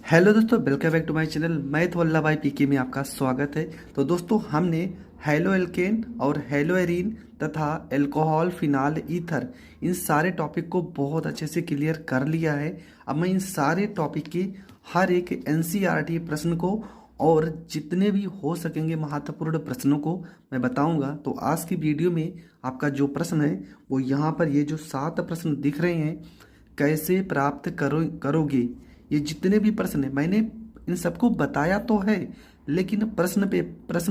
Hello दोस्तों, welcome back to my channel. मैं तो वल्लभ भाई पीके में आपका स्वागत है। तो दोस्तों, हमने हेलो एल्केन और हेलो एरीन तथा एल्कोहल फिनाल ईथर इन सारे टॉपिक को बहुत अच्छे से क्लियर कर लिया है। अब मैं इन सारे टॉपिक के हर एक एनसीईआरटी प्रश्न को और जितने भी हो सकेंगे महत्वपूर्ण प्रश्नों को मैं बताऊंगा। तो आज की वीडियो में आपका जो प्रश्न है वो यहाँ पर ये जो 7 प्रश्न दिख रहे हैं, कैसे प्राप्त करोगे, ये जितने भी प्रश्न है मैंने इन सबको बताया तो है, लेकिन प्रश्न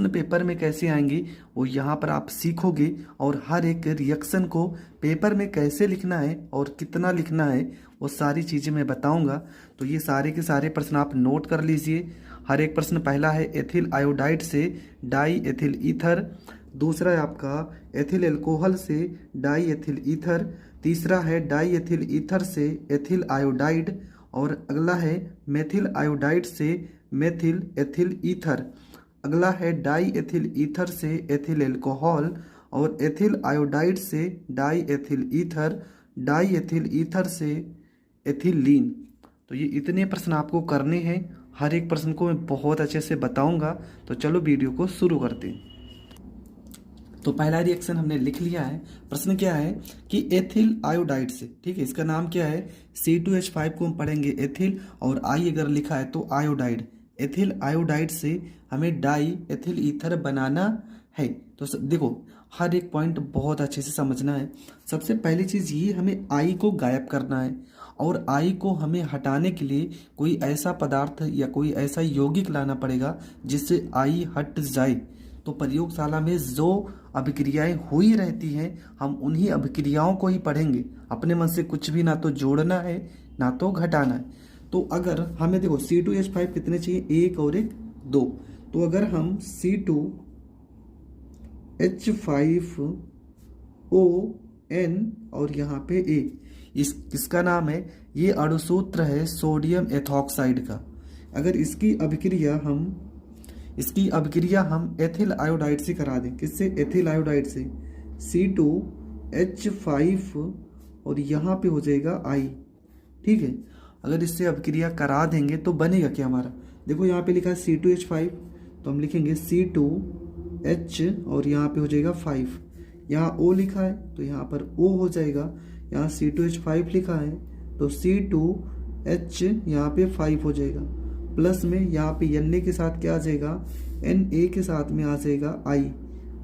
पेपर में कैसे आएंगे वो यहाँ पर आप सीखोगे। और हर एक रिएक्शन को पेपर में कैसे लिखना है और कितना लिखना है वो सारी चीज़ें मैं बताऊंगा। तो ये सारे के सारे प्रश्न आप नोट कर लीजिए। हर एक प्रश्न, पहला है एथिल आयोडाइड से डाई एथिल ईथर, दूसरा है आपका एथिल एल्कोहल से डाई एथिल ईथर, तीसरा है डाई एथिल ईथर से एथिल आयोडाइड, और अगला है मेथिल आयोडाइड से मेथिल एथिल ईथर, अगला है डाई एथिल ईथर से एथिल एल्कोहल, और एथिल आयोडाइड से die ethyl ether, die ethyl ether से एथिलीन। तो ये इतने प्रश्न आपको करने हैं। हर एक प्रश्न को मैं बहुत अच्छे से बताऊंगा। तो चलो वीडियो को शुरू करते हैं। तो पहला रिएक्शन हमने लिख लिया है। प्रश्न क्या है कि एथिल आयोडाइड से, ठीक है, इसका नाम क्या है C2H5 को हम पढ़ेंगे एथिल, और आई अगर लिखा है तो आयोडाइड। एथिल आयोडाइड से हमें डाई एथिल ईथर बनाना है। तो देखो, हर एक पॉइंट बहुत अच्छे से समझना है। सबसे पहली चीज़ ये, हमें आई को गायब करना है, और आई को हमें हटाने के लिए कोई ऐसा पदार्थ या कोई ऐसा यौगिक लाना पड़ेगा जिससे आई हट जाए। तो प्रयोगशाला में जो अभिक्रियाएं हुई रहती हैं, हम उन्हीं अभिक्रियाओं को ही पढ़ेंगे। अपने मन से कुछ भी ना तो जोड़ना है ना तो घटाना है। तो अगर हमें देखो C2H5 कितने चाहिए, एक और एक दो। तो अगर हम C2H5ON और यहाँ पे A, इसका नाम है, ये अणुसूत्र है सोडियम एथॉक्साइड का। अगर इसकी अभिक्रिया हम एथिल आयोडाइड से करा दें, किससे, एथिल आयोडाइड से, C2H5 और यहाँ पे हो जाएगा I, ठीक है। अगर इससे अभिक्रिया करा देंगे तो बनेगा क्या हमारा, देखो यहाँ पे लिखा है C2H5, तो हम लिखेंगे C2H और यहाँ पे हो जाएगा 5, यहाँ O लिखा है तो यहाँ पर O हो जाएगा, यहाँ C2H5 लिखा है तो C2H यहाँ पे 5 हो जाएगा, प्लस में यहाँ पे Na के साथ क्या आ जाएगा, Na के साथ में आ जाएगा I,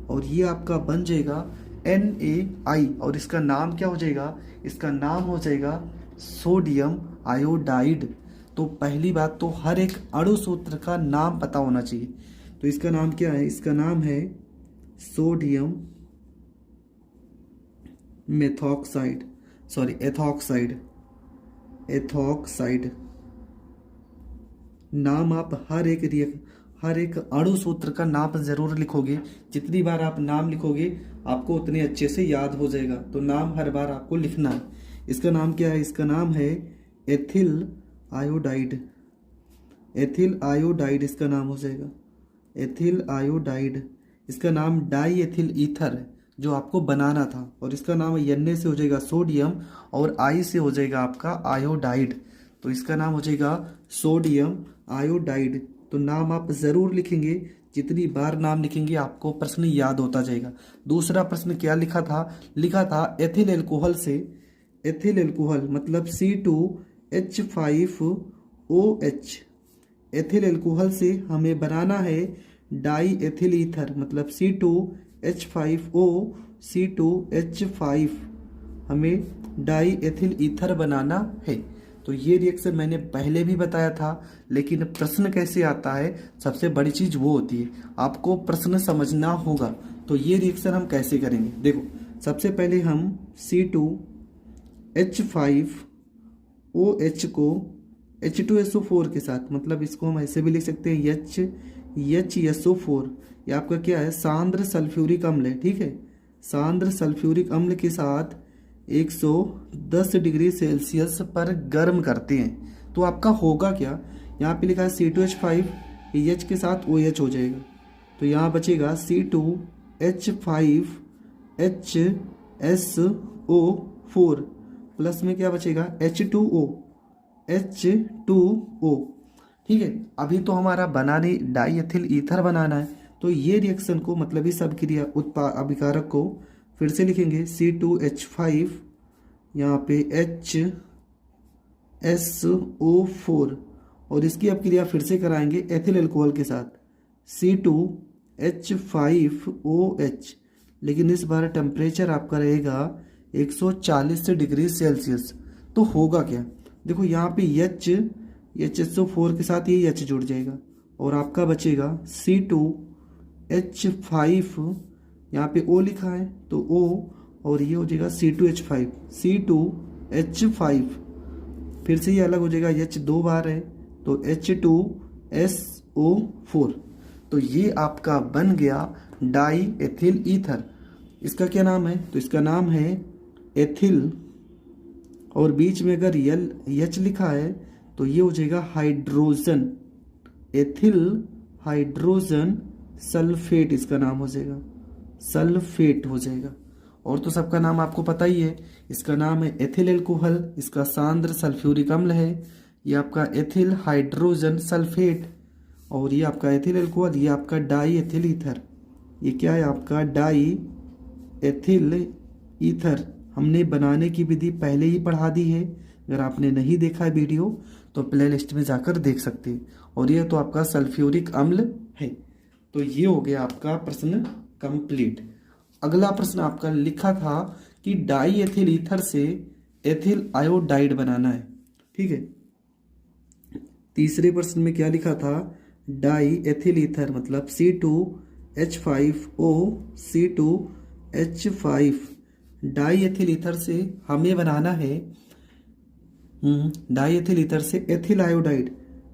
और ये आपका बन जाएगा NaI, और इसका नाम क्या हो जाएगा, इसका नाम हो जाएगा सोडियम आयोडाइड। तो पहली बात तो हर एक अणु सूत्र का नाम पता होना चाहिए। तो इसका नाम क्या है, इसका नाम है सोडियम एथॉक्साइड। नाम आप हर एक अणु सूत्र का नाम जरूर लिखोगे। जितनी बार आप नाम लिखोगे आपको उतने अच्छे से याद हो जाएगा। तो नाम हर बार आपको लिखना है। इसका नाम क्या है, इसका नाम है एथिल आयोडाइड इसका नाम हो जाएगा, एथिल आयोडाइड। इसका नाम डाई एथिल ईथर है जो आपको बनाना था, और इसका नाम Na से हो जाएगा सोडियम और I से हो जाएगा आपका आयोडाइड। तो इसका नाम हो जाएगा सोडियम आयोडाइड। तो नाम आप ज़रूर लिखेंगे, जितनी बार नाम लिखेंगे आपको प्रश्न याद होता जाएगा। दूसरा प्रश्न क्या लिखा था एथिल एल्कोहल से, एथिल एल्कोहल मतलब C2H5OH। एथिल एल्कोहल से हमें बनाना है डाई एथिल ईथर, मतलब C2H5O C2H5, हमें डाई एथिल ईथर बनाना है। तो ये रिएक्शन मैंने पहले भी बताया था, लेकिन प्रश्न कैसे आता है, सबसे बड़ी चीज़ वो होती है, आपको प्रश्न समझना होगा। तो ये रिएक्शन हम कैसे करेंगे, देखो सबसे पहले हम C2H5OH को H2SO4 के साथ, मतलब इसको हम ऐसे भी लिख सकते हैं HSO4, ये आपका क्या है, सांद्र सल्फ्यूरिक अम्ल है, ठीक है। सांद्र सल्फ्यूरिक अम्ल के साथ 110 डिग्री सेल्सियस पर गर्म करते हैं। तो आपका होगा क्या, यहाँ पे लिखा है C2H5, H के साथ OH हो जाएगा, तो यहाँ बचेगा C2H5HSO4, प्लस में क्या बचेगा H2O, ठीक है, अभी तो हमारा बनाने डाई एथिल ईथर बनाना है। तो ये रिएक्शन को मतलब इस अभिक्रिया अभिकारक को फिर से लिखेंगे C2H5, यहाँ पे HSO4, और इसकी अभिक्रिया फिर से कराएंगे एथिल अल्कोहल के साथ C2H5OH, लेकिन इस बार टेम्परेचर आपका रहेगा 140 डिग्री सेल्सियस। तो होगा क्या, देखो यहाँ पे HSO4 के साथ ये H जुड़ जाएगा और आपका बचेगा C2H5, यहाँ पे O लिखा है तो O, और ये हो जाएगा C2H5 फिर से ये अलग हो जाएगा, H दो बार है तो H2SO4। तो ये आपका बन गया डाई एथिल ईथर। इसका क्या नाम है, तो इसका नाम है एथिल, और बीच में अगर H लिखा है तो ये हो जाएगा हाइड्रोजन, एथिल हाइड्रोजन सल्फेट, इसका नाम हो जाएगा सल्फेट हो जाएगा। और तो सबका नाम आपको पता ही है, इसका नाम है एथिल अल्कोहल, इसका सांद्र सल्फ्यूरिक अम्ल है, ये आपका एथिल हाइड्रोजन सल्फेट, और ये आपका एथिल अल्कोहल, ये आपका डाई एथिल ईथर। ये क्या है आपका डाई एथिल ईथर। हमने बनाने की विधि पहले ही पढ़ा दी है, अगर आपने नहीं देखा है वीडियो तो प्ले लिस्ट में जाकर देख सकते हैं। और ये तो आपका सल्फ्यूरिक अम्ल है। तो ये हो गया आपका प्रश्न कंप्लीट। अगला प्रश्न आपका लिखा था कि डाई एथिल ईथर से एथिल आयोडाइड बनाना है। ठीक है, तीसरे प्रश्न में क्या लिखा था, डाई एथिल ईथर मतलब C2H5O C2H5, die ethyl ether से हमें बनाना है डाई एथिल ईथर से एथिल आयोडाइड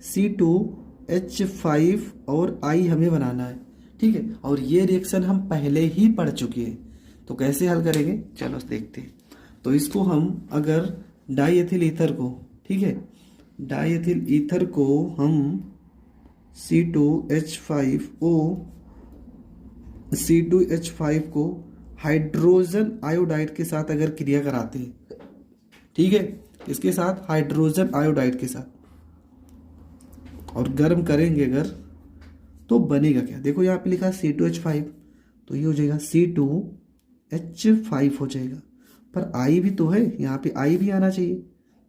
C2H5 और I हमें बनाना है। ठीक है, और ये रिएक्शन हम पहले ही पढ़ चुके हैं, तो कैसे हल करेंगे चलो देखते हैं। तो इसको हम अगर डाई एथिल ईथर को, ठीक है, डाई एथिल ईथर को हम C2H5 को हाइड्रोजन आयोडाइड के साथ अगर क्रिया कराते हैं, ठीक है, इसके साथ हाइड्रोजन आयोडाइड के साथ, और गर्म करेंगे अगर, तो बनेगा क्या, देखो यहाँ पे लिखा C2H5, तो ये हो जाएगा C2H5 हो जाएगा, पर I भी तो है, यहाँ पे I भी आना चाहिए,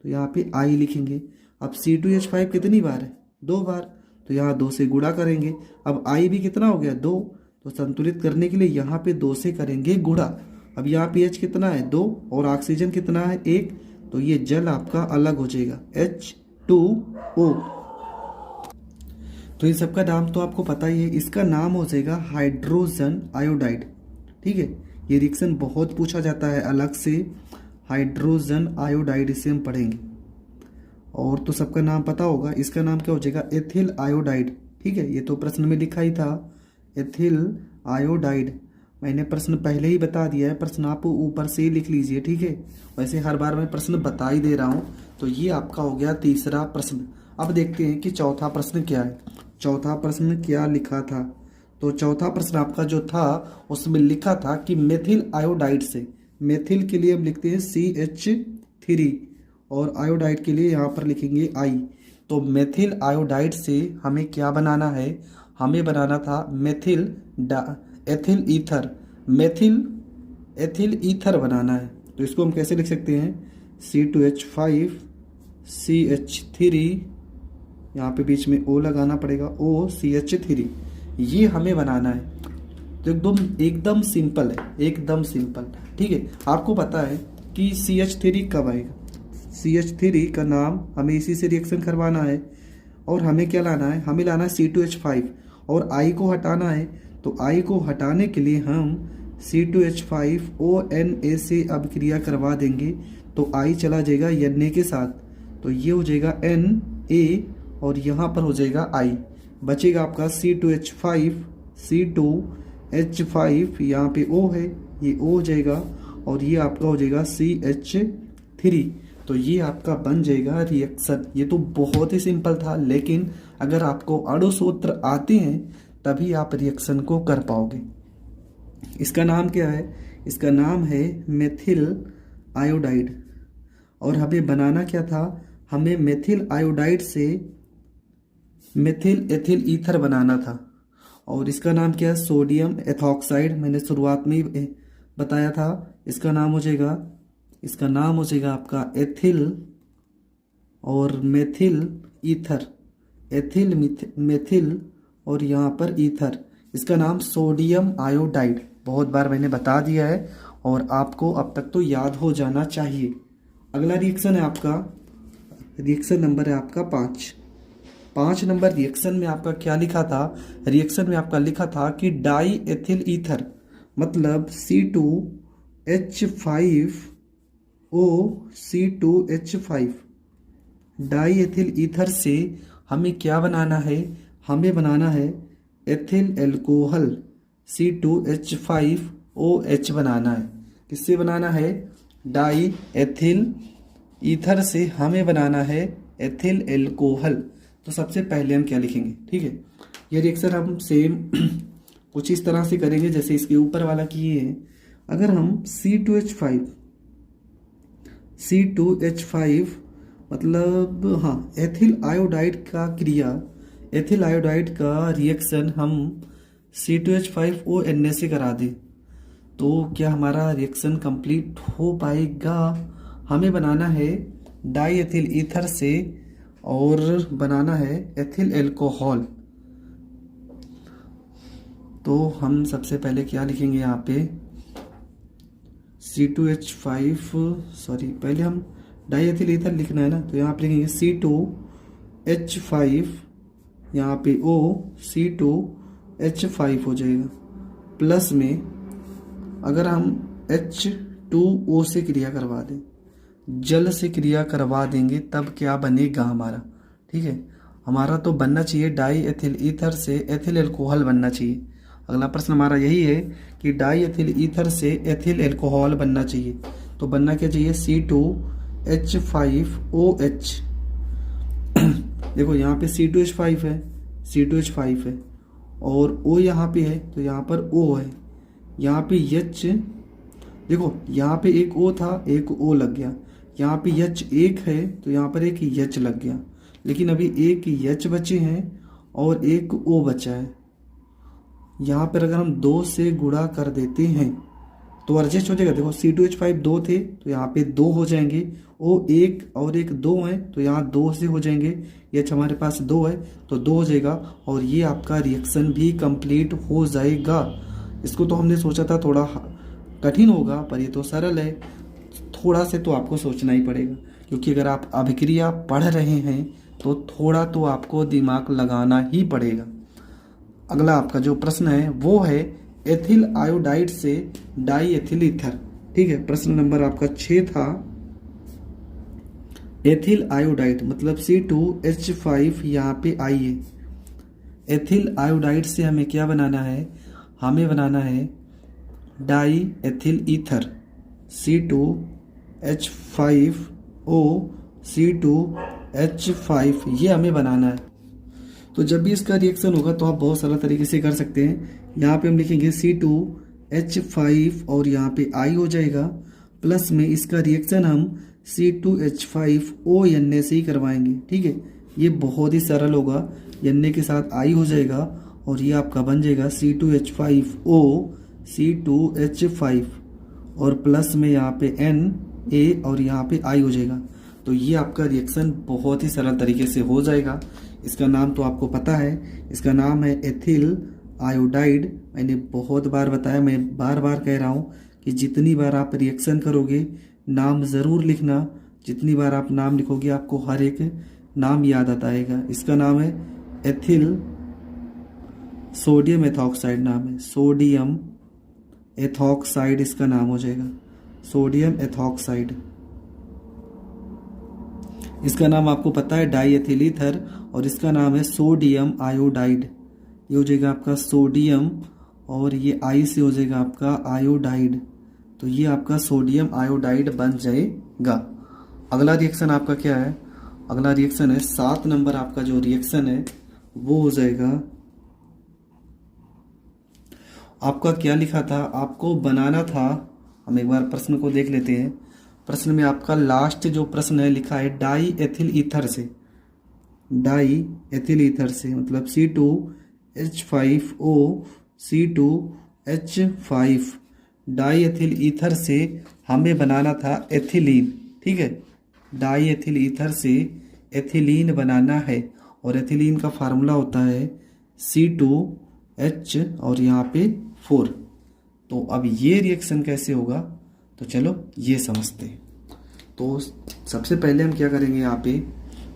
तो यहाँ पे I लिखेंगे। अब C2H5 कितनी बार है, 2 बार, तो यहाँ 2 से गुणा करेंगे। अब I भी कितना हो गया, 2, तो संतुलित करने के लिए यहाँ पे 2 से करेंगे गुणा। अब यहाँ पे H कितना है, 2, और ऑक्सीजन कितना है, 1, तो ये जल आपका अलग हो जाएगा H2O। तो इन सबका नाम तो आपको पता ही है, इसका नाम हो जाएगा हाइड्रोजन आयोडाइड। ठीक है, ये रिएक्शन बहुत पूछा जाता है अलग से, हाइड्रोजन आयोडाइड इसे हम पढ़ेंगे। और तो सबका नाम पता होगा, इसका नाम क्या हो जाएगा, एथिल आयोडाइड। ठीक है, ये तो प्रश्न में लिखा ही था एथिल आयोडाइड, मैंने प्रश्न पहले ही बता दिया है, प्रश्न आप ऊपर से ही लिख लीजिए। ठीक है, वैसे हर बार मैं प्रश्न बता ही दे रहा हूँ। तो ये आपका हो गया तीसरा प्रश्न। अब देखते हैं कि चौथा प्रश्न क्या है। चौथा प्रश्न क्या लिखा था, तो चौथा प्रश्न आपका जो था उसमें लिखा था कि मेथिल आयोडाइड से, मेथिल के लिए हम लिखते हैं CH3 और आयोडाइड के लिए यहाँ पर लिखेंगे I। तो मेथिल आयोडाइड से हमें क्या बनाना है, हमें बनाना था methyl ethyl ether, methyl ethyl ether बनाना है। तो इसको हम कैसे लिख सकते हैं, C2H5 CH3, यहाँ पे बीच में O लगाना पड़ेगा, OCH3, ये हमें बनाना है। तो एकदम सिंपल है, एकदम सिंपल। ठीक है, आपको पता है कि CH3 कब आएगा, CH3 का नाम हमें इसी से रिएक्शन करवाना है, और हमें क्या लाना है, हमें लाना है C2H5 और I को हटाना है। तो I को हटाने के लिए हम C2H5ONA से अभिक्रिया करवा देंगे, तो I चला जाएगा Na के साथ, तो ये हो जाएगा Na और यहाँ पर हो जाएगा I, बचेगा आपका C2H5 यहाँ पे O है, ये O हो जाएगा, और ये आपका हो जाएगा CH3। तो ये आपका बन जाएगा रिएक्शन। ये तो बहुत ही सिंपल था, लेकिन अगर आपको अणुसूत्र आते हैं तभी आप रिएक्शन को कर पाओगे। इसका नाम क्या है, इसका नाम है मेथिल आयोडाइड, और हमें बनाना क्या था, हमें मेथिल आयोडाइड से मेथिल एथिल ईथर बनाना था और इसका नाम क्या है, सोडियम एथॉक्साइड। मैंने शुरुआत में ही बताया था। इसका नाम हो जाएगा आपका एथिल और मेथिल ईथर, एथिल मेथिल और यहाँ पर ईथर, इसका नाम सोडियम आयोडाइड। बहुत बार मैंने बता दिया है और आपको अब तक तो याद हो जाना चाहिए। अगला रिएक्शन है आपका, रिएक्शन नंबर है आपका 5 नंबर रिएक्शन में आपका क्या लिखा था, रिएक्शन में आपका लिखा था कि डाई एथिल ईथर मतलब C2H5O C2H5 die ethyl ether से हमें क्या बनाना है, हमें बनाना है एथिल एल्कोहल C2H5OH बनाना है। किससे बनाना है, डाई एथिल ईथर से हमें बनाना है एथिल एल्कोहल। तो सबसे पहले हम क्या लिखेंगे, ठीक है, ये रिएक्शन हम सेम कुछ इस तरह से करेंगे जैसे इसके ऊपर वाला किए हैं। अगर हम C2H5 मतलब हाँ एथिल आयोडाइड का क्रिया, एथिल आयोडाइड का रिएक्शन हम C2H5ONA से करा दें तो क्या हमारा रिएक्शन कंप्लीट हो पाएगा। हमें बनाना है डाई एथिल ईथर से और बनाना है एथिल एल्कोहल। तो हम सबसे पहले क्या लिखेंगे यहाँ पे C2H5 सॉरी पहले हम डाई एथिल ईथर लिखना है ना, तो यहाँ पे लिखेंगे C2H5 यहाँ पे O C2H5 हो जाएगा। प्लस में अगर हम H2O से क्रिया करवा दें, जल से क्रिया करवा देंगे तब क्या बनेगा हमारा, ठीक है, हमारा तो बनना चाहिए डाई एथिल ईथर से एथिल एल्कोहल बनना चाहिए। अगला प्रश्न हमारा यही है कि डाई एथिल ईथर से एथिल एल्कोहल बनना चाहिए। तो बनना क्या चाहिए C2H5OH देखो यहाँ पे C2H5 है और O यहाँ पे है तो यहाँ पर O है, यहाँ पे H देखो यहाँ पे एक O था एक O लग गया, यहाँ पे H एक है तो यहाँ पर एक H लग गया, लेकिन अभी एक H बचे हैं और एक O बचा है। यहाँ पर अगर हम 2 से गुणा कर देते हैं तो एडजस्ट हो जाएगा। देखो C2H5 2 थे तो यहाँ पे 2 हो जाएंगे, O एक और एक 2 है तो यहाँ 2 से हो जाएंगे, H हमारे पास 2 है तो 2 हो जाएगा और ये आपका रिएक्शन भी कंप्लीट हो जाएगा। इसको तो हमने सोचा था थोड़ा कठिन होगा पर ये तो सरल है, थोड़ा से तो आपको सोचना ही पड़ेगा क्योंकि अगर आप अभिक्रिया पढ़ रहे हैं तो थोड़ा तो आपको दिमाग लगाना ही पड़ेगा। अगला आपका जो प्रश्न है वो है एथिल आयोडाइड से डाई एथिल ईथर, ठीक है, प्रश्न नंबर आपका 6 था। एथिल आयोडाइड मतलब C2H5 यहाँ पे आई है, एथिल आयोडाइड से हमें क्या बनाना है, हमें बनाना है die ethyl ether C2H5O C2H5 ये हमें बनाना है। तो जब भी इसका रिएक्शन होगा तो आप बहुत सरल तरीके से कर सकते हैं। यहाँ पे हम लिखेंगे C2H5 और यहाँ पे I हो जाएगा, प्लस में इसका रिएक्शन हम C2H5O से ही करवाएंगे, ठीक है, ये बहुत ही सरल होगा, Na के साथ I हो जाएगा और ये आपका बन जाएगा C2H5O C2H5 और प्लस में यहाँ पे Na और यहाँ पे I हो जाएगा। तो ये आपका रिएक्शन बहुत ही सरल तरीके से हो जाएगा। इसका नाम तो आपको पता है, इसका नाम है एथिल आयोडाइड। मैंने बहुत बार बताया, मैं बार बार कह रहा हूँ कि जितनी बार आप रिएक्शन करोगे नाम ज़रूर लिखना, जितनी बार आप नाम लिखोगे आपको हर एक नाम याद आता आएगा। इसका नाम है एथिल सोडियम एथॉक्साइड, नाम है सोडियम एथॉक्साइड, इसका नाम हो जाएगा सोडियम एथॉक्साइड। इसका नाम आपको पता है डाई एथिल ईथर और इसका नाम है सोडियम आयोडाइड। ये हो जाएगा आपका सोडियम और ये आई से हो जाएगा आपका आयोडाइड, तो ये आपका सोडियम आयोडाइड बन जाएगा। अगला रिएक्शन आपका क्या है, अगला रिएक्शन है 7 नंबर आपका जो रिएक्शन है वो हो जाएगा, आपका क्या लिखा था, आपको बनाना था, हम एक बार प्रश्न को देख लेते हैं। प्रश्न में आपका लास्ट जो प्रश्न है लिखा है डाई एथिल ईथर से, डाई एथिल ईथर से, मतलब C2H5O C2H5 die ethyl ether से हमें बनाना था एथिलीन। ठीक है, डाई एथिल ईथर से एथिलीन बनाना है और एथिलीन का फार्मूला होता है C2H और यहाँ पे 4। तो अब ये रिएक्शन कैसे होगा, तो चलो ये समझते हैं। तो सबसे पहले हम क्या करेंगे, यहाँ पे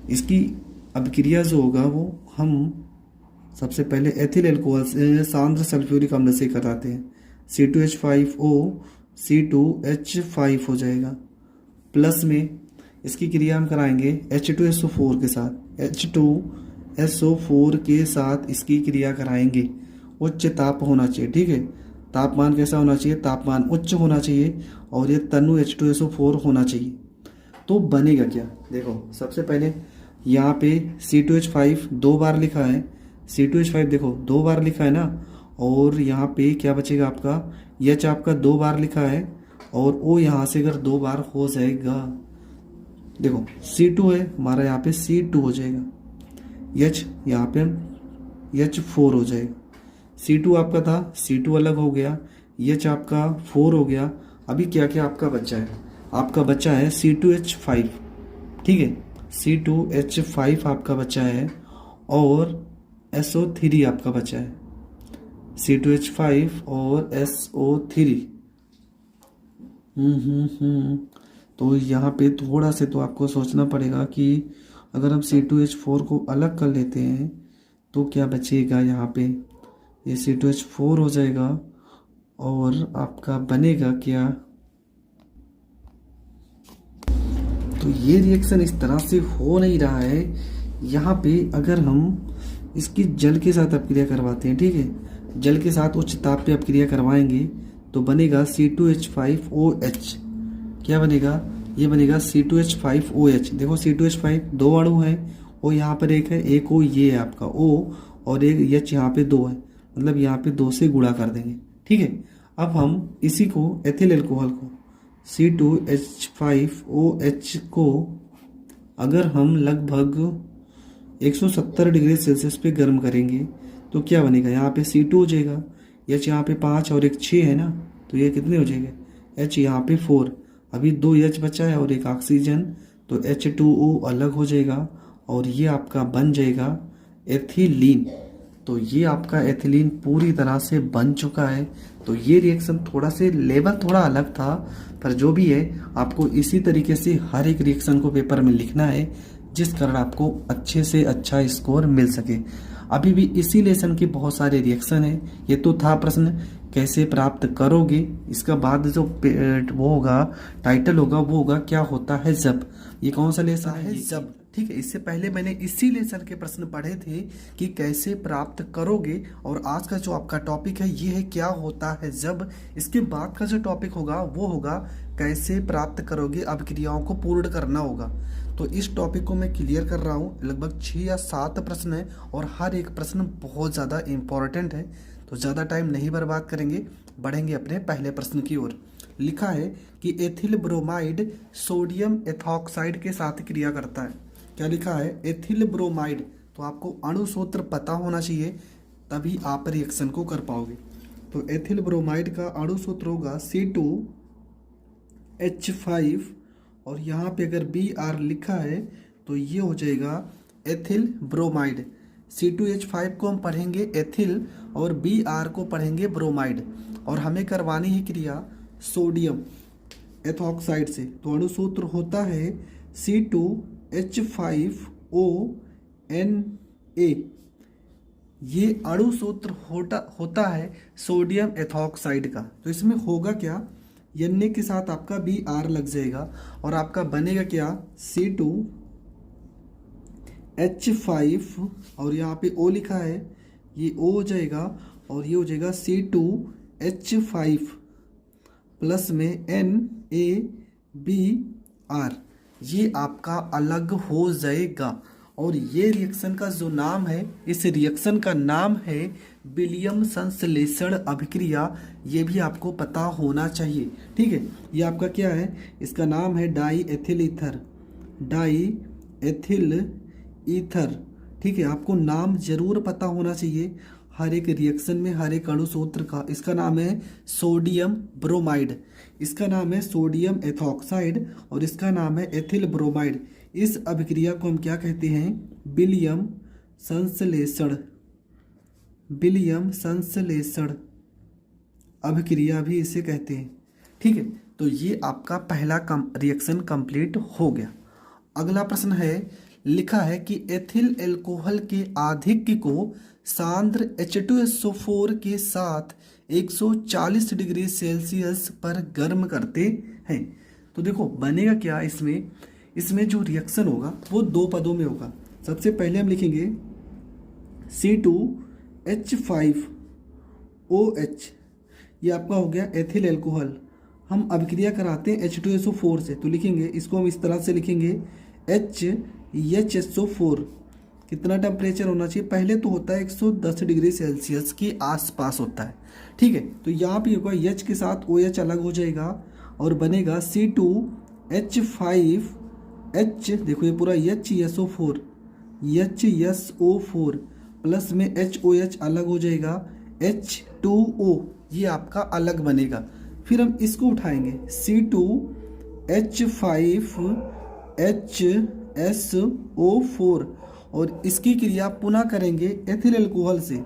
इसकी अभिक्रिया जो होगा वो हम सबसे पहले एथिल अल्कोहल से सांद्र सल्फ्यूरिक अम्ल से कराते हैं। C2H5O C2H5 हो जाएगा, प्लस में इसकी क्रिया हम कराएंगे H2SO4 के साथ। H2SO4 के साथ इसकी क्रिया कराएंगे। उच्च ताप होना चाहिए, ठीक है, तापमान कैसा होना चाहिए, तापमान उच्च होना चाहिए और ये तनु H2SO4 होना चाहिए। तो बनेगा क्या, देखो सबसे पहले यहाँ पे C2H5 दो बार लिखा है, C2H5 देखो दो बार लिखा है ना, और यहाँ पे क्या बचेगा आपका, H आपका दो बार लिखा है और O यहाँ से अगर दो बार हो जाएगा, देखो C2 है हमारा, यहाँ पे C2 हो जाएगा, H यहाँ पे H4 हो जाएगा। C2 आपका था, C2 अलग हो गया, H आपका 4 हो गया। अभी क्या क्या आपका बच्चा है, आपका बच्चा है C2H5, ठीक है, C2H5 आपका बच्चा है और SO3 आपका बच्चा है, C2H5 और SO3। तो यहाँ पे थोड़ा से तो आपको सोचना पड़ेगा कि अगर हम C2H4 को अलग कर लेते हैं तो क्या बचेगा, यहाँ पे ये C2H4 हो जाएगा और आपका बनेगा क्या, तो ये रिएक्शन इस तरह से हो नहीं रहा है। यहाँ पे अगर हम इसकी जल के साथ अपक्रिया करवाते हैं, ठीक है, जल के साथ उच्च ताप पे अपक्रिया करवाएंगे तो बनेगा C2H5OH। क्या बनेगा, ये बनेगा C2H5OH। देखो C2H5 दो अणु है, O यहाँ पर एक है, एक O ये है आपका O और एक H यहाँ पे दो है, मतलब यहाँ पे दो से गुणा कर देंगे। ठीक है, अब हम इसी को एथिल अल्कोहल को C2H5OH को अगर हम लगभग 170 डिग्री सेल्सियस पे गर्म करेंगे तो क्या बनेगा, यहाँ पे C2 हो जाएगा, H यहाँ पे 5 और एक 6 है ना, तो ये कितने हो जाएंगे, H यहाँ पे 4, अभी 2 H बचा है और एक ऑक्सीजन, तो H2O अलग हो जाएगा और ये आपका बन जाएगा एथिलीन। तो ये आपका एथिलीन पूरी तरह से बन चुका है। तो ये रिएक्शन थोड़ा से लेवल थोड़ा अलग था, पर जो भी है आपको इसी तरीके से हर एक रिएक्शन को पेपर में लिखना है, जिस कारण आपको अच्छे से अच्छा स्कोर मिल सके। अभी भी इसी लेसन के बहुत सारे रिएक्शन है। ये तो था प्रश्न कैसे प्राप्त करोगे, इसका बाद जो वो होगा टाइटल होगा वो होगा क्या होता है जब। ये कौन सा लेसन है, जब। ठीक है, इससे पहले मैंने इसी लेसन के प्रश्न पढ़े थे कि कैसे प्राप्त करोगे, और आज का जो आपका टॉपिक है ये है क्या होता है जब। इसके बाद का जो टॉपिक होगा वो होगा कैसे प्राप्त करोगे, अभिक्रियाओं को पूर्ण करना होगा। तो इस टॉपिक को मैं क्लियर कर रहा हूँ, लगभग 6 या 7 प्रश्न है और हर एक प्रश्न बहुत ज़्यादा इम्पॉर्टेंट है। तो ज़्यादा टाइम नहीं बर्बाद करेंगे, बढ़ेंगे अपने पहले प्रश्न की ओर। लिखा है कि एथिल ब्रोमाइड सोडियम एथॉक्साइड के साथ क्रिया करता है। क्या लिखा है, एथिल ब्रोमाइड। तो आपको अणु सूत्र पता होना चाहिए, तभी आप रिएक्शन को कर पाओगे। तो एथिल ब्रोमाइड का अणु सूत्र होगा C2H5 और यहाँ पे अगर Br लिखा है तो ये हो जाएगा एथिल ब्रोमाइड। C2H5 को हम पढ़ेंगे एथिल और Br को पढ़ेंगे ब्रोमाइड, और हमें करवानी है क्रिया सोडियम एथॉक्साइड से। तो अणु सूत्र होता है C2H5ONA। ये अणु सूत्र होता है सोडियम एथॉक्साइड का। तो इसमें होगा क्या, Na के साथ आपका Br लग जाएगा और आपका बनेगा क्या, C2H5 और यहाँ पे O लिखा है, ये O हो जाएगा और ये हो जाएगा C2H5 प्लस में NaBr। ये आपका अलग हो जाएगा। और ये रिएक्शन का जो नाम है, इस रिएक्शन का नाम है विलियम संश्लेषण अभिक्रिया। ये भी आपको पता होना चाहिए, ठीक है। ये आपका क्या है, इसका नाम है die ethyl ether, die ethyl ether. ठीक है, आपको नाम जरूर पता होना चाहिए हर एक रिएक्शन में, हर एक अणु सूत्र का। इसका नाम है सोडियम ब्रोमाइड, इसका नाम है सोडियम एथॉक्साइड और इसका नाम है एथिल ब्रोमाइड। इस अभिक्रिया को हम क्या कहते हैं? विलियम संश्लेषण, विलियम संश्लेषण अभिक्रिया भी इसे कहते हैं। ठीक है, तो ये आपका पहला रिएक्शन कंप्लीट हो गया। अगला प्रश्न है, लिखा है कि एथिल एल्कोहल के आधिक्य को सांद्र H2SO4 के साथ 140 डिग्री सेल्सियस पर गर्म करते हैं। तो देखो बनेगा क्या इसमें, इसमें जो रिएक्शन होगा वो दो पदों में होगा। सबसे पहले हम लिखेंगे C2H5OH, ये आपका हो गया एथिल एल्कोहल। हम अभिक्रिया कराते हैं H2SO4 से, तो लिखेंगे इसको हम इस तरह से लिखेंगे HHSO4। कितना टेम्परेचर होना चाहिए? पहले तो होता है 110 डिग्री सेल्सियस के आसपास होता है। ठीक है, तो यहाँ पे होगा H के साथ OH अलग हो जाएगा और बनेगा C2H5H। देखो ये पूरा HSO4 प्लस में HOH अलग हो जाएगा H2O, ये आपका अलग बनेगा। फिर हम इसको उठाएंगे C2H5HSO4 और इसकी क्रिया पुनः करेंगे एथिल अल्कोहल से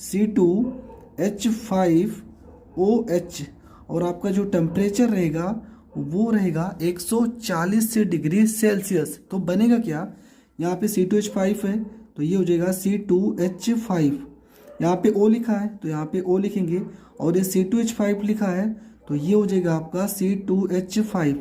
C2H5OH और आपका जो टेम्परेचर रहेगा वो रहेगा 140 डिग्री सेल्सियस। तो बनेगा क्या? यहाँ पे C2H5 है तो ये हो जाएगा C2H5, यहाँ पे O लिखा है तो यहाँ पे O लिखेंगे और ये C2H5 लिखा है तो ये हो जाएगा आपका C2H5।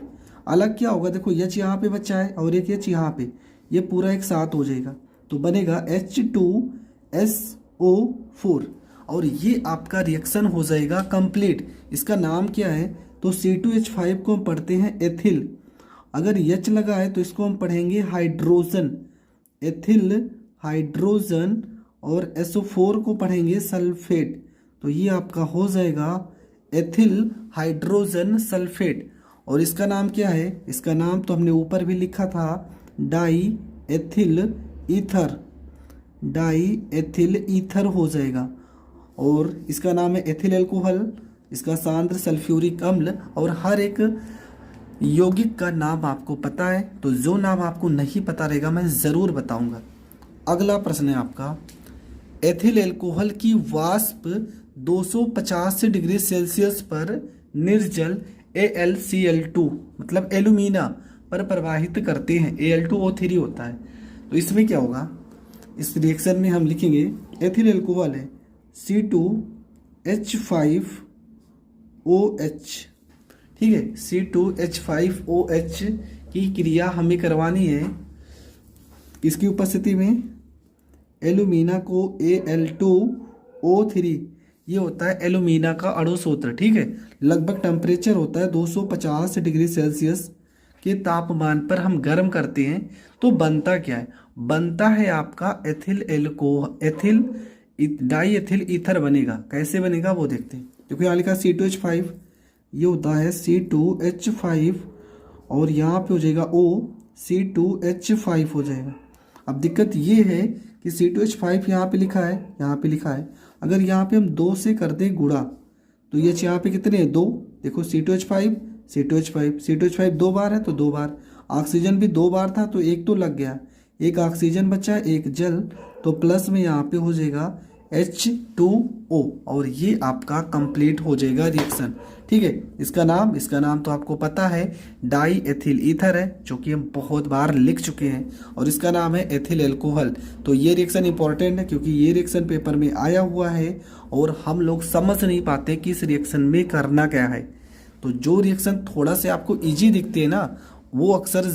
अलग क्या होगा? देखो H यहाँ पे बचा है और एक H यहाँ पे, ये पूरा एक साथ हो जाएगा तो बनेगा H2SO4 और ये आपका रिएक्शन हो जाएगा कंप्लीट। इसका नाम क्या है? तो C2H5 को हम पढ़ते हैं एथिल, अगर H लगा है तो इसको हम पढ़ेंगे हाइड्रोजन, एथिल हाइड्रोजन, और SO4 को पढ़ेंगे सल्फेट। तो ये आपका हो जाएगा एथिल हाइड्रोजन सल्फेट। और इसका नाम क्या है? इसका नाम तो हमने ऊपर भी लिखा था, die ethyl ether, die ethyl ether हो जाएगा। और इसका नाम है एथिल अल्कोहल, इसका सांद्र सल्फ्यूरिक अम्ल। और हर एक यौगिक का नाम आपको पता है, तो जो नाम आपको नहीं पता रहेगा मैं ज़रूर बताऊंगा। अगला प्रश्न है आपका, एथिल अल्कोहल की वाष्प 250 डिग्री सेल्सियस पर निर्जल AlCl2 मतलब एल्यूमिना पर प्रवाहित करते हैं, Al2O3 होता है। तो इसमें क्या होगा? इस रिएक्शन में हम लिखेंगे एथिल अल्कोहल है C2H5OH। ठीक है, C2H5OH की क्रिया हमें करवानी है। इसकी उपस्थिति में एल्यूमिना को Al2O3, ये होता है एल्यूमिना का अणु सूत्र। ठीक है, लगभग टेम्परेचर होता है 250 डिग्री सेल्सियस के तापमान पर हम गर्म करते हैं। तो बनता क्या है? बनता है आपका ethyl ethyl die ethyl ether बनेगा। कैसे बनेगा वो देखते हैं। देखो यहाँ लिखा C2H5, ये होता है C2H5 और यहाँ पे हो जाएगा O, C2H5 हो जाएगा। अब दिक्कत ये है कि C2H5 यहाँ पे लिखा है, यहाँ पे लिखा है, अगर यहाँ पे हम 2 से कर दें गुणा तो ये यहाँ पे कितने हैं? 2। देखो C2H5 C2H5 C2H5 2 बार है तो 2 बार, ऑक्सीजन भी 2 बार था तो एक तो लग गया, एक ऑक्सीजन बचा एक जल, तो प्लस में यहाँ पे हो जाएगा H2O और ये आपका कंप्लीट हो जाएगा रिएक्शन। ठीक है, इसका नाम तो आपको पता है, डाई एथिल ईथर है, जो कि हम बहुत बार लिख चुके हैं, और इसका नाम है एथिल अल्कोहल। तो ये रिएक्शन इंपॉर्टेंट है क्योंकि ये रिएक्शन पेपर में आया हुआ है और हम लोग समझ नहीं पाते कि इस रिएक्शन में करना क्या है। तो जो रिएक्शन थोड़ा से आपको ईजी दिखते हैं ना, वो अक्सर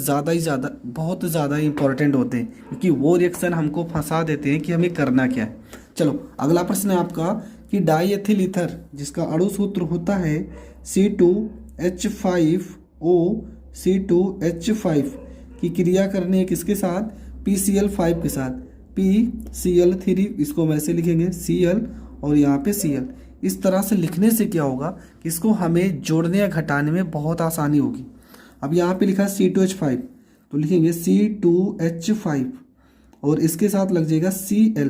बहुत ज़्यादा इंपॉर्टेंट होते हैं क्योंकि वो रिएक्शन हमको फंसा देते हैं कि हमें करना क्या है। चलो अगला प्रश्न है आपका कि डाई एथिल ईथर जिसका अणु सूत्र होता है C2H5O C2H5 की क्रिया करनी है किसके साथ? PCl5 के साथ, PCl3, इसको वैसे लिखेंगे Cl और यहाँ पे Cl। इस तरह से लिखने से क्या होगा कि इसको हमें जोड़ने या घटाने में बहुत आसानी होगी। अब यहाँ पे लिखा है C2H5 तो लिखेंगे C2H5 और इसके साथ लग जाएगा Cl।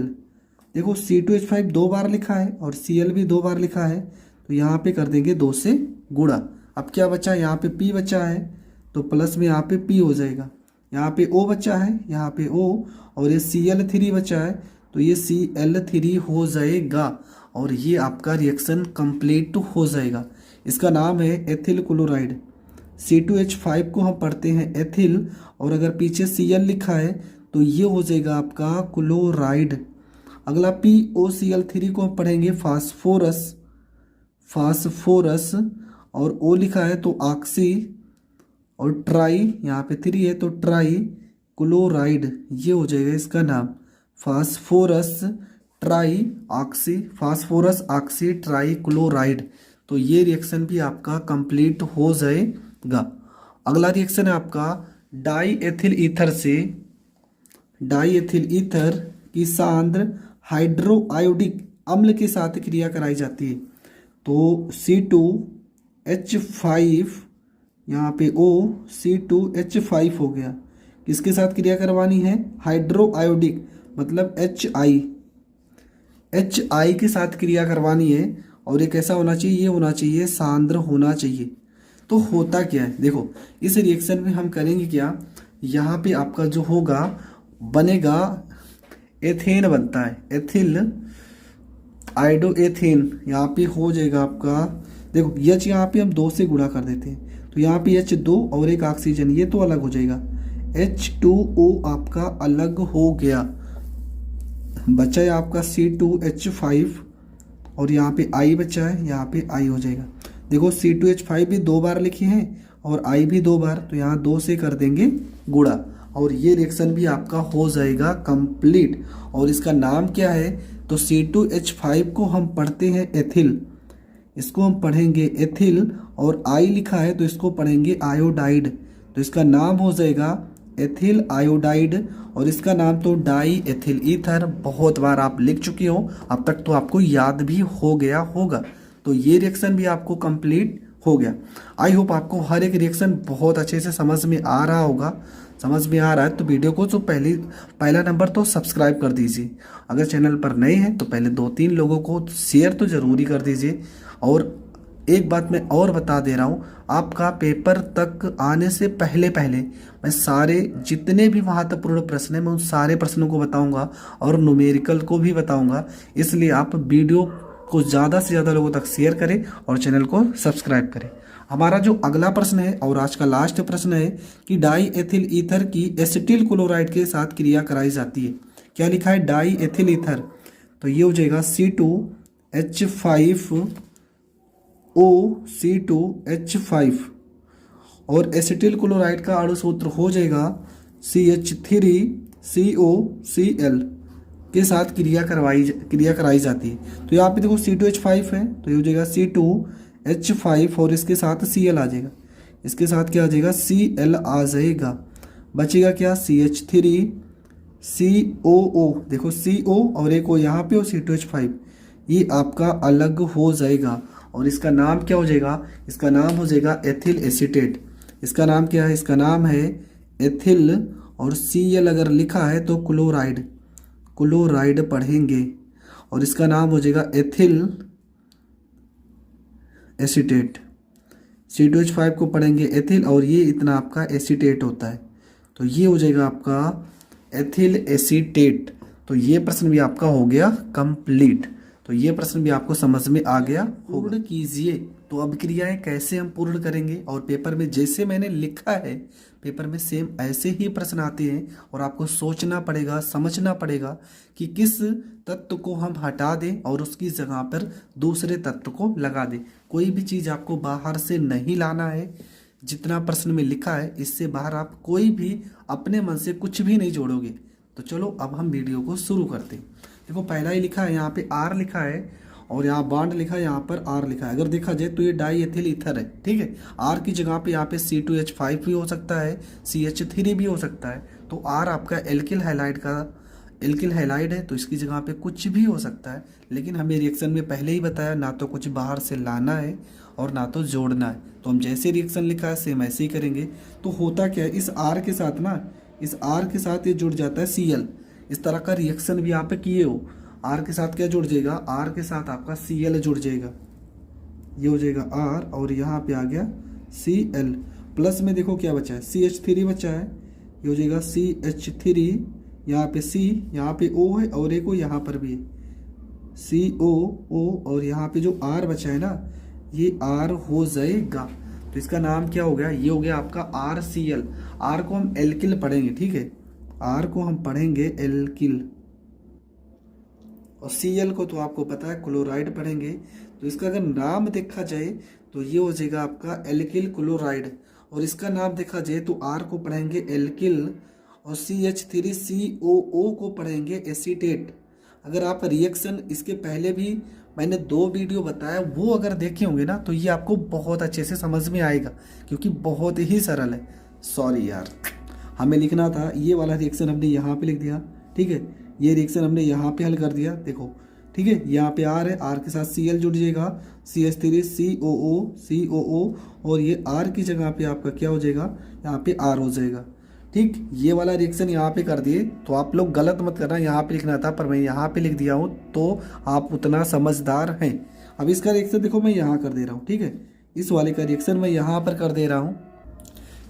देखो C2H5 दो बार लिखा है और Cl भी दो बार लिखा है, तो यहाँ पे कर देंगे 2 से गुणा। अब क्या बचा, यहाँ पे P बचा है तो प्लस में यहाँ पे P हो जाएगा, यहाँ पे O बचा है, यहाँ पे O, और ये Cl3 बचा है तो ये Cl3 हो जाएगा और ये आपका रिएक्शन कंप्लीट हो जाएगा। इसका नाम है एथिल क्लोराइड। C2H5 को हम पढ़ते हैं एथिल, और अगर पीछे Cl लिखा है तो ये हो जाएगा आपका क्लोराइड। अगला POCl3 को हम पढ़ेंगे फास्फोरस, और O लिखा है तो ऑक्सी, और ट्राई यहाँ पे 3 है तो ट्राई क्लोराइड, ये हो जाएगा इसका नाम phosphorus try oxy, phosphorus oxy try chloride. तो ये रिएक्शन भी आपका कंप्लीट हो जाएगा। अगला रिएक्शन है आपका डाई एथिल ईथर से, डाई एथिल ईथर की सांद्र हाइड्रोआयोडिक अम्ल के साथ क्रिया कराई जाती है। तो C2H5 यहाँ पे O, C2H5 हो गया, किसके साथ क्रिया करवानी है, हाइड्रोआयोडिक मतलब HI के साथ क्रिया करवानी है। और ये कैसा होना चाहिए, ये होना चाहिए सांद्र होना चाहिए। तो होता क्या है, देखो इस रिएक्शन में हम करेंगे क्या, यहाँ पे आपका जो होगा बनेगा एथेन बनता है, एथिल आइडोएथेन, यहाँ पे हो जाएगा आपका, देखो H यहाँ पे हम 2 से गुणा कर देते हैं तो यहाँ पे H2 और एक ऑक्सीजन, ये तो अलग हो जाएगा, H2O आपका अलग हो गया, बचा है आपका C2H5 और यहाँ पे I बचा है, यहाँ पे I हो जाएगा। देखो C2H5 भी 2 बार लिखे हैं और I भी 2 बार, तो यहाँ 2 से कर देंगे गुणा और ये रिएक्शन भी आपका हो जाएगा कंप्लीट। और इसका नाम क्या है, तो C2H5 को हम पढ़ते हैं एथिल, इसको हम पढ़ेंगे एथिल, और I लिखा है तो इसको पढ़ेंगे आयोडाइड, तो इसका नाम हो जाएगा एथिल आयोडाइड, और इसका नाम तो डाई एथिल ईथर। बहुत बार आप लिख चुके हो, अब तक तो आपको याद भी हो गया होगा। तो ये रिएक्शन भी आपको कंप्लीट हो गया। आई होप आपको हर एक रिएक्शन बहुत अच्छे से समझ में आ रहा होगा। समझ में आ रहा है तो वीडियो को तो पहला नंबर तो सब्सक्राइब कर दीजिए। अगर चैनल पर नए हैं तो पहले 2-3 लोगों को शेयर तो ज़रूरी कर दीजिए। और एक बात मैं और बता दे रहा हूँ, आपका पेपर तक आने से पहले मैं सारे जितने भी महत्वपूर्ण प्रश्न हैं मैं उन सारे प्रश्नों को बताऊंगा और न्यूमेरिकल को भी बताऊंगा। इसलिए आप वीडियो को ज़्यादा से ज़्यादा लोगों तक शेयर करें और चैनल को सब्सक्राइब करें। हमारा जो अगला प्रश्न है और आज का लास्ट प्रश्न है कि डाई एथिल ईथर की एसिटिल क्लोराइड के साथ क्रिया कराई जाती है। क्या लिखा है, डाई एथिल ईथर, तो ये हो जाएगा C2H5O, और एसिटिल क्लोराइड का अणु सूत्र हो जाएगा CH3COCl के साथ क्रिया कराई जाती है। तो यहाँ पे देखो C2H5 है तो ये हो जाएगा C2H5 और इसके साथ Cl आ जाएगा, इसके साथ क्या आ जाएगा, Cl आ जाएगा, बचेगा क्या, CH3COO, देखो CO और एक O यहाँ पे और C2H5, ये आपका अलग हो जाएगा और इसका नाम क्या हो जाएगा, इसका नाम हो जाएगा एथिल एसीटेट। इसका नाम क्या है, इसका नाम है एथिल, और Cl अगर लिखा है तो क्लोराइड पढ़ेंगे और इसका नाम हो जाएगा एथिल एसीटेट। C2H5 को पढ़ेंगे एथिल और ये इतना आपका एसीटेट होता है, तो ये हो जाएगा आपका एथिल एसीटेट। तो ये प्रश्न भी आपका हो गया कंप्लीट। तो ये प्रश्न भी आपको समझ में आ गया। पूर्ण कीजिए, तो अब क्रियाएं कैसे हम पूर्ण करेंगे, और पेपर में जैसे मैंने लिखा है पेपर में सेम ऐसे ही प्रश्न आते हैं और आपको सोचना पड़ेगा, समझना पड़ेगा कि किस तत्व को हम हटा दें और उसकी जगह पर दूसरे तत्व को लगा दें। कोई भी चीज़ आपको बाहर से नहीं लाना है, जितना प्रश्न में लिखा है इससे बाहर आप कोई भी अपने मन से कुछ भी नहीं जोड़ोगे। तो चलो अब हम वीडियो को शुरू करते हैं। देखो पहला ही लिखा है, यहाँ पे R लिखा है और यहाँ बॉन्ड लिखा है, यहाँ पर R लिखा है। अगर देखा जाए तो ये डाई एथिल ईथर है, ठीक है। R की जगह पे यहाँ पे C2H5 भी हो सकता है, CH3 भी हो सकता है। तो R आपका एल्किल हैलाइड है, तो इसकी जगह पे कुछ भी हो सकता है। लेकिन हमें रिएक्शन में पहले ही बताया, ना तो कुछ बाहर से लाना है और ना तो जोड़ना है। तो हम जैसे रिएक्शन लिखा है सेम ऐसे ही करेंगे। तो होता क्या है, इस R के साथ ना, इस R के साथ ये जुड़ जाता है Cl। इस तरह का रिएक्शन भी आप किए हो, आर के साथ क्या जुड़ जाएगा, आर के साथ आपका Cl जुड़ जाएगा, ये हो जाएगा आर और यहाँ पे आ गया Cl। प्लस में देखो क्या बचा है, CH3 बचा है, ये हो जाएगा CH3, यहाँ पे C, यहाँ पे O है और एक O यहाँ पर भी है COO, और यहाँ पे जो R बचा है ना ये R हो जाएगा। तो इसका नाम क्या हो गया, ये हो गया आपका RCl। R को हम एल्किल पढ़ेंगे, ठीक है, R को हम पढ़ेंगे एल्किल, और Cl को तो आपको पता है क्लोराइड पढ़ेंगे। तो इसका अगर नाम देखा जाए तो ये हो जाएगा आपका एल्किल क्लोराइड, और इसका नाम देखा जाए तो R को पढ़ेंगे एल्किल और CH3COO को पढ़ेंगे एसीटेट। अगर आप रिएक्शन इसके पहले भी मैंने 2 वीडियो बताया, वो अगर देखे होंगे ना तो ये आपको बहुत अच्छे से समझ में आएगा, क्योंकि बहुत ही सरल है। सॉरी यार, हमें लिखना था ये वाला रिएक्शन, हमने यहाँ पे लिख दिया, ठीक है, ये रिएक्शन हमने यहाँ पे हल कर दिया, देखो ठीक है, यहाँ पे R है, R के साथ Cl जुड़ जाएगा, CH3COO, और ये R की जगह पे आपका क्या हो जाएगा, यहाँ पे R हो जाएगा, ठीक। ये वाला रिएक्शन यहाँ पे कर दिए, तो आप लोग गलत मत करना, यहाँ पे लिखना था पर मैं यहाँ पे लिख दिया हूँ, तो आप उतना समझदार हैं। अब इसका रिएक्शन देखो मैं यहाँ कर दे रहा हूँ, ठीक है, इस वाले का रिएक्शन मैं यहाँ पर कर दे रहा हूँ।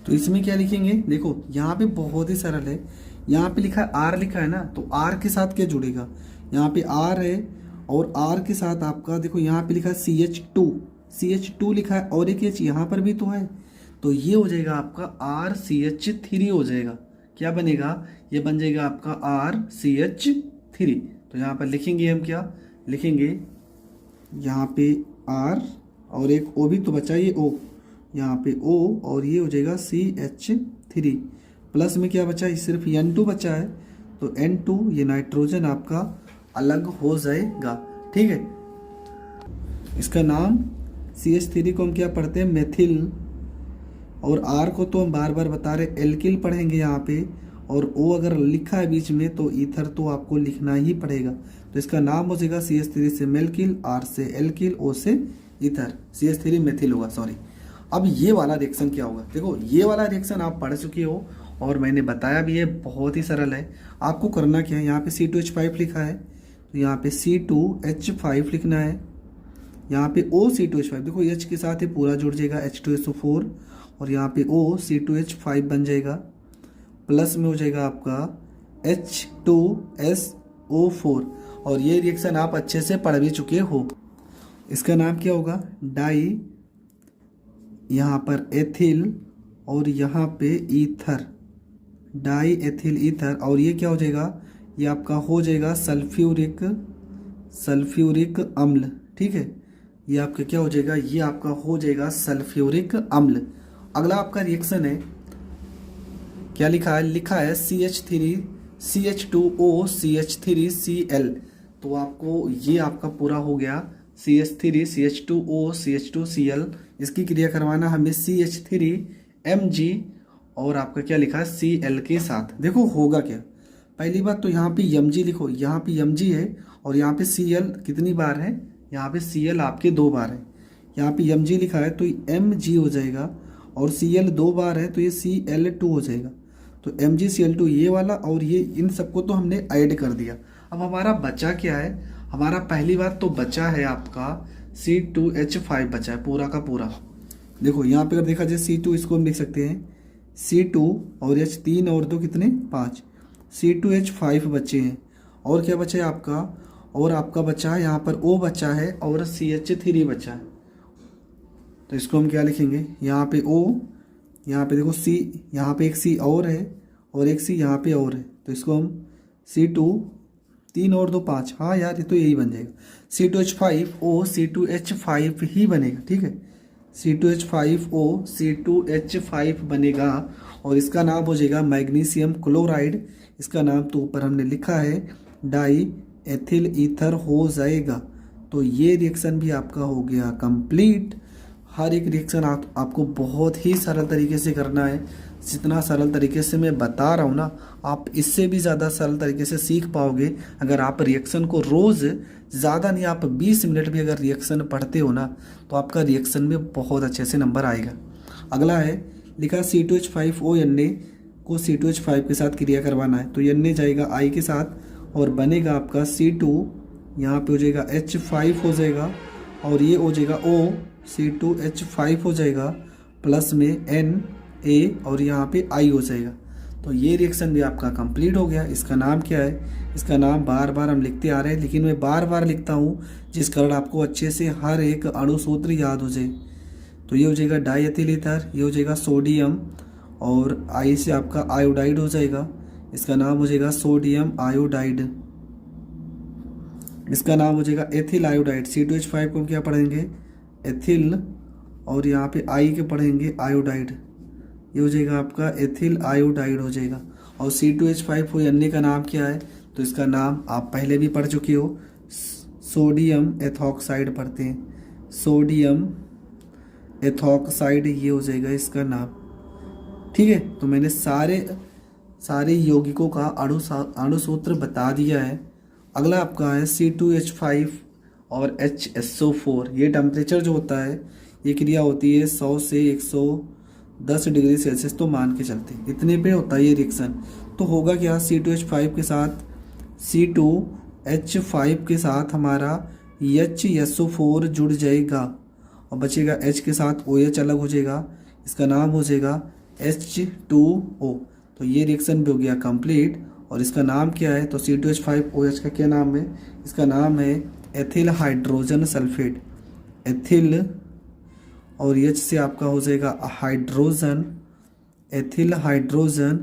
तो इसमें क्या लिखेंगे, देखो यहाँ पे बहुत ही सरल है, यहाँ पे लिखा है R लिखा है ना, तो R के साथ क्या जुड़ेगा, यहाँ पे R है और R के साथ आपका देखो यहाँ पे लिखा है CH2 लिखा है, और एक H यहाँ पर भी तो है, तो ये हो जाएगा आपका RCH3 हो जाएगा। क्या बनेगा, ये बन जाएगा आपका RCH3। तो यहाँ पर लिखेंगे हम, क्या लिखेंगे, यहाँ पे R और एक O भी तो बचा, ये O, यहाँ पे O, और ये हो जाएगा CH3। प्लस में क्या बचा है, सिर्फ N2 बचा है, तो N2 ये नाइट्रोजन आपका अलग हो जाएगा, ठीक है। इसका नाम CH3 को हम क्या पढ़ते हैं, मेथिल, और R को तो हम बार बार बता रहे एल्किल पढ़ेंगे यहाँ पे, और O अगर लिखा है बीच में तो ईथर तो आपको लिखना ही पड़ेगा। तो इसका नाम हो जाएगा CH3 से मेल्किल, R से एल्किल, O से ईथर, CH3 मेथिल होगा, सॉरी। अब ये वाला रिएक्शन क्या होगा, देखो ये वाला रिएक्शन आप पढ़ चुके हो और मैंने बताया भी है, बहुत ही सरल है। आपको करना क्या है, यहाँ पे C2H5 लिखा है, तो यहाँ पे C2H5 लिखना है, यहाँ पे OC2H5, देखो H के साथ ही पूरा जुड़ जाएगा H2SO4, और यहाँ पे OC2H5 बन जाएगा, प्लस में हो जाएगा आपका H2SO4, और ये रिएक्शन आप अच्छे से पढ़ भी चुके हो। इसका नाम क्या होगा, डाई, यहाँ पर एथिल और यहाँ पे ईथर, डाई एथिल ईथर, और ये क्या हो जाएगा, ये आपका हो जाएगा सल्फ्यूरिक अम्ल, ठीक है, ये आपका क्या हो जाएगा, ये आपका हो जाएगा सल्फ्यूरिक अम्ल। अगला आपका रिएक्शन है, क्या लिखा है, लिखा है CH2O CH3Cl, तो आपको ये आपका पूरा हो गया CH3 CH2O CH2Cl। इसकी क्रिया करवाना हमें CH3Mg और आपका क्या लिखा है Cl के साथ। देखो होगा क्या, पहली बात तो यहाँ पे Mg लिखो, यहाँ पे Mg है और यहाँ पे Cl कितनी बार है, यहाँ पे Cl आपके 2 बार है, यहाँ पे Mg लिखा है तो Mg हो जाएगा, और Cl 2 बार है तो ये Cl2 हो जाएगा। तो MgCl2 ये वाला, और ये इन सबको तो हमने ऐड कर दिया। अब हमारा बचा क्या है, हमारा पहली बात तो बचा है आपका C2H5 बचा है पूरा का पूरा। देखो यहाँ पे अगर देखा जाए C2, इसको हम लिख सकते हैं C2 और H 3 और 2 कितने 5, C2H5 बचे हैं, और क्या बचा है आपका, और आपका बचा है यहाँ पर O बचा है और CH3 बचा है। तो इसको हम क्या लिखेंगे, यहाँ पे O, यहाँ पे देखो C, यहाँ पे एक C और है और एक C यहाँ पे और है, तो इसको हम C2 3 और 2 5, हाँ यार ये तो यही बन जाएगा C2H5O C2H5 ही बनेगा, ठीक है, C2H5O C2H5 बनेगा, और इसका नाम हो जाएगा मैग्नीशियम क्लोराइड। इसका नाम तो ऊपर हमने लिखा है डाई एथिल ईथर हो जाएगा। तो ये रिएक्शन भी आपका हो गया कंप्लीट। हर एक रिएक्शन आपको बहुत ही सरल तरीके से करना है। जितना सरल तरीके से मैं बता रहा हूँ ना, आप इससे भी ज़्यादा सरल तरीके से सीख पाओगे अगर आप रिएक्शन को रोज़, ज़्यादा नहीं आप 20 मिनट भी अगर रिएक्शन पढ़ते हो ना, तो आपका रिएक्शन में बहुत अच्छे से नंबर आएगा। अगला है लिखा C2H5O Na, को C2H5 के साथ क्रिया करवाना है, तो N जाएगा I के साथ और बनेगा आपका C2, यहाँ पे हो जाएगा H5 हो जाएगा और ये हो जाएगा O, C2H5 हो जाएगा प्लस में Na और यहाँ पे I हो जाएगा। तो ये रिएक्शन भी आपका कंप्लीट हो गया। इसका नाम क्या है? इसका नाम बार बार हम लिखते आ रहे हैं, लेकिन मैं बार बार लिखता हूँ जिस कारण आपको अच्छे से हर एक अणु सूत्र याद हो जाए। तो ये हो जाएगा डाई एथिल ईथर, ये हो जाएगा सोडियम और आई से आपका आयोडाइड हो जाएगा। इसका नाम हो जाएगा सोडियम आयोडाइड। इसका नाम हो जाएगा एथिल आयोडाइड। C2H5 को हम क्या पढ़ेंगे? एथिल, और यहाँ पे आई के पढ़ेंगे आयोडाइड। ये हो जाएगा आपका एथिल आयोडाइड हो जाएगा। और C2H5 हो अन्य का नाम क्या है? तो इसका नाम आप पहले भी पढ़ चुके हो, सोडियम एथॉक्साइड पढ़ते हैं, सोडियम एथॉक्साइड ये हो जाएगा इसका नाम। ठीक है, तो मैंने सारे यौगिकों का अणु सूत्र बता दिया है। अगला आपका है C2H5 और HSO4। ये टेम्परेचर जो होता है, ये क्रिया होती है 100 से 110 डिग्री सेल्सियस, तो मान के चलते हैं इतने पे होता है ये रिएक्शन। तो होगा क्या? C2H5 के साथ C2H5 के साथ हमारा HSO4 जुड़ जाएगा और बचेगा H के साथ OH अलग हो जाएगा। इसका नाम हो जाएगा H2O। तो ये रिएक्शन भी हो गया कंप्लीट। और इसका नाम क्या है? तो C2H5OH का क्या नाम है? इसका नाम है एथिल हाइड्रोजन सल्फेट। एथिल और H से आपका हो जाएगा हाइड्रोजन, एथिल हाइड्रोजन,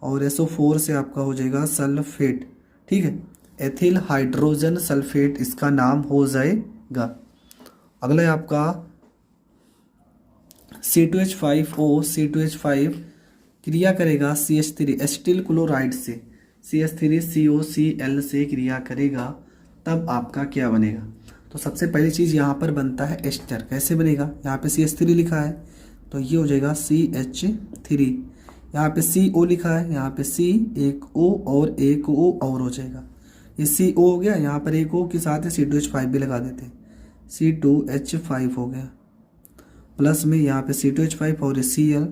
और SO4 से आपका हो जाएगा सल्फेट। ठीक है, एथिल हाइड्रोजन सल्फेट इसका नाम हो जाएगा। अगला है आपका C2H5O। C2H5 क्रिया करेगा CH3 एसिटिल क्लोराइड से, CH3COCl से क्रिया करेगा, तब आपका क्या बनेगा? तो सबसे पहली चीज़ यहाँ पर बनता है एस्टर। कैसे बनेगा? यहाँ पे CH3 लिखा है तो ये हो जाएगा CH3। यहाँ पे CO लिखा है, यहाँ पे C, एक O और एक O और हो जाएगा। ये CO हो गया, यहाँ पर एक O के साथ C2H5 भी लगा देते हैं, C2H5 हो गया। प्लस में यहाँ पे C2H5 और Cl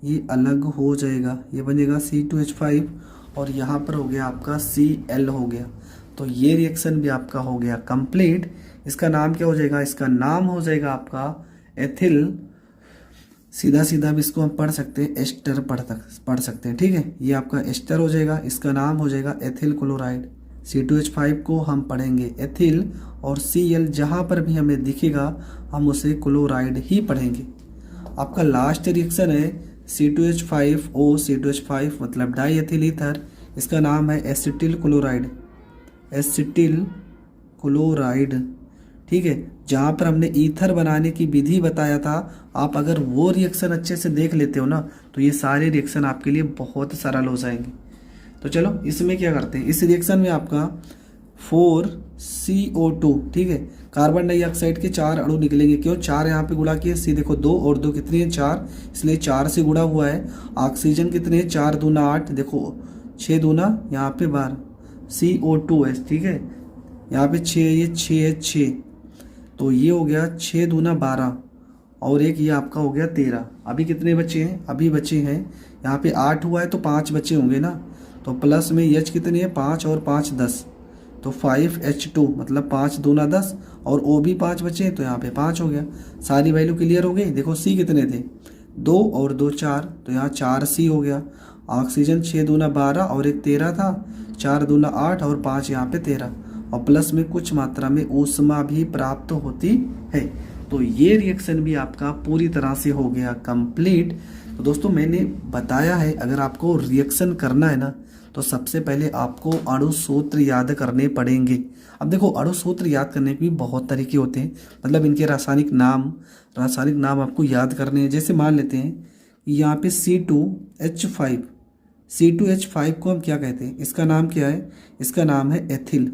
ये अलग हो जाएगा, ये बनेगा C2H5 और यहाँ पर हो गया आपका Cl हो गया। तो ये रिएक्शन भी आपका हो गया कंप्लीट। इसका नाम क्या हो जाएगा? इसका नाम हो जाएगा आपका एथिल, सीधा सीधा भी इसको हम पढ़ सकते हैं एस्टर पढ़ सकते हैं। ठीक है, ये आपका एस्टर हो जाएगा। इसका नाम हो जाएगा एथिल क्लोराइड। C2H5 को हम पढ़ेंगे एथिल और Cl जहाँ पर भी हमें दिखेगा हम उसे क्लोराइड ही पढ़ेंगे। आपका लास्ट रिएक्शन है C2H5O। C2H5 मतलब डाई एथिल ईथर, इसका नाम है एसिटिल क्लोराइड, एसिटिल क्लोराइड। ठीक है, जहाँ पर हमने ईथर बनाने की विधि बताया था, आप अगर वो रिएक्शन अच्छे से देख लेते हो ना, तो ये सारे रिएक्शन आपके लिए बहुत सरल हो जाएंगे। तो चलो इसमें क्या करते हैं, इस रिएक्शन में आपका 4CO2, ठीक है, कार्बन डाइऑक्साइड के 4 अणु निकलेंगे। क्यों? 4 यहाँ पे गुणा किए, सी देखो 2 और 2 कितनी है? 4, इसलिए 4 से गुणा हुआ है। ऑक्सीजन कितने हैं? 4 दूना 8, देखो 6 दूना यहाँ पे 12, CO2 है। ठीक है, यहाँ पे 6, ये 6 है, 6, तो ये हो गया 6 दूना 12 और एक ये आपका हो गया 13। अभी कितने बचे हैं? अभी बचे हैं यहाँ पे 8 हुआ है तो 5 बचे होंगे ना, तो प्लस में H कितनी है? 5 और 5 10, तो 5H2 मतलब 5 दूना 10 और O भी 5 बचे तो यहाँ पे 5 हो गया। सारी वैल्यू क्लियर हो गई। देखो C कितने थे? 2 और 2 4, तो यहाँ 4C हो गया। ऑक्सीजन 6 दूना 12 और एक 13 था, 4 दूना 8 और 5 यहाँ पे 13, और प्लस में कुछ मात्रा में ऊष्मा भी प्राप्त होती है। तो ये रिएक्शन भी आपका पूरी तरह से हो गया कंप्लीट। तो दोस्तों मैंने बताया है, अगर आपको रिएक्शन करना है ना, तो सबसे पहले आपको अणु सूत्र याद करने पड़ेंगे। अब देखो अणु सूत्र याद करने के भी बहुत तरीके होते हैं, मतलब इनके रासायनिक नाम आपको याद करने हैं। जैसे मान लेते हैं यहाँ पे C2H5 को हम क्या कहते हैं? इसका नाम क्या है? इसका नाम है एथिल।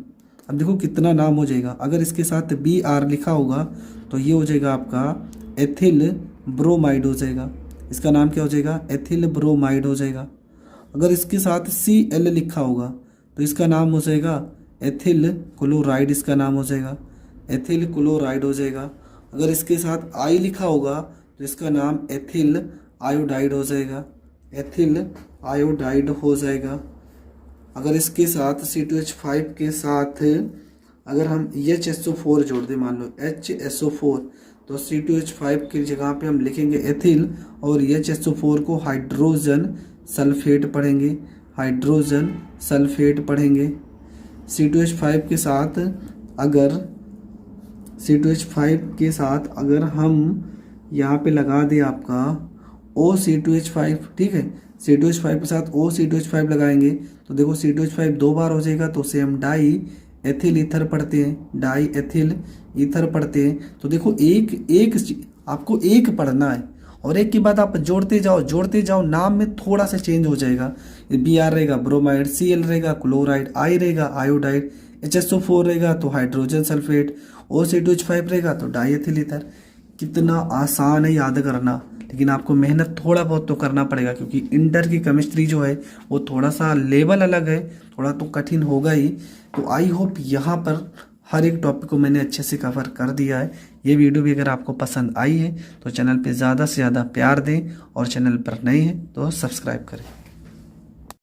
अब देखो कितना नाम हो जाएगा, अगर इसके साथ Br लिखा होगा तो ये हो जाएगा आपका एथिल ब्रोमाइड हो जाएगा। इसका नाम क्या हो जाएगा? एथिल ब्रोमाइड हो जाएगा। अगर इसके साथ Cl लिखा होगा तो इसका नाम हो जाएगा एथिल क्लोराइड, इसका नाम हो जाएगा एथिल क्लोराइड हो जाएगा। अगर इसके साथ I लिखा होगा तो इसका नाम एथिल आयोडाइड हो जाएगा। एथिल आयोडाइड हो जाएगा। अगर इसके साथ C2H5 के साथ अगर हम HSO4 जोड़ दें, मान लो HSO4, तो C2H5 की जगह पे हम लिखेंगे एथिल और HSO4 को हाइड्रोजन सल्फेट पढ़ेंगे, हाइड्रोजन सल्फेट पढ़ेंगे। C2H5 के साथ अगर C2H5 के साथ अगर हम यहाँ पे लगा दें आपका OC2H5, ठीक है, C2H5 के साथ OC2H5 लगाएंगे तो देखो C2H5 दो बार हो जाएगा, तो उसे हम डाई एथिल ईथर पढ़ते हैं, डाई एथिल ईथर पढ़ते हैं। तो देखो आपको एक पढ़ना है और एक के बाद आप जोड़ते जाओ, नाम में थोड़ा सा चेंज हो जाएगा। Br रहेगा ब्रोमाइड, Cl रहेगा क्लोराइड, I रहेगा आयोडाइड, HSO4 रहेगा तो हाइड्रोजन सल्फेट, OC2H5 रहेगा तो डाईएथिल ईथर। कितना आसान है याद करना, लेकिन आपको मेहनत थोड़ा बहुत तो करना पड़ेगा, क्योंकि इंटर की केमिस्ट्री जो है वो थोड़ा सा लेवल अलग है, थोड़ा तो कठिन होगा ही। तो आई होप यहाँ पर हर एक टॉपिक को मैंने अच्छे से कवर कर दिया है। ये वीडियो भी अगर आपको पसंद आई है तो चैनल पे ज़्यादा से ज़्यादा प्यार दें और चैनल पर नए हैं तो सब्सक्राइब करें।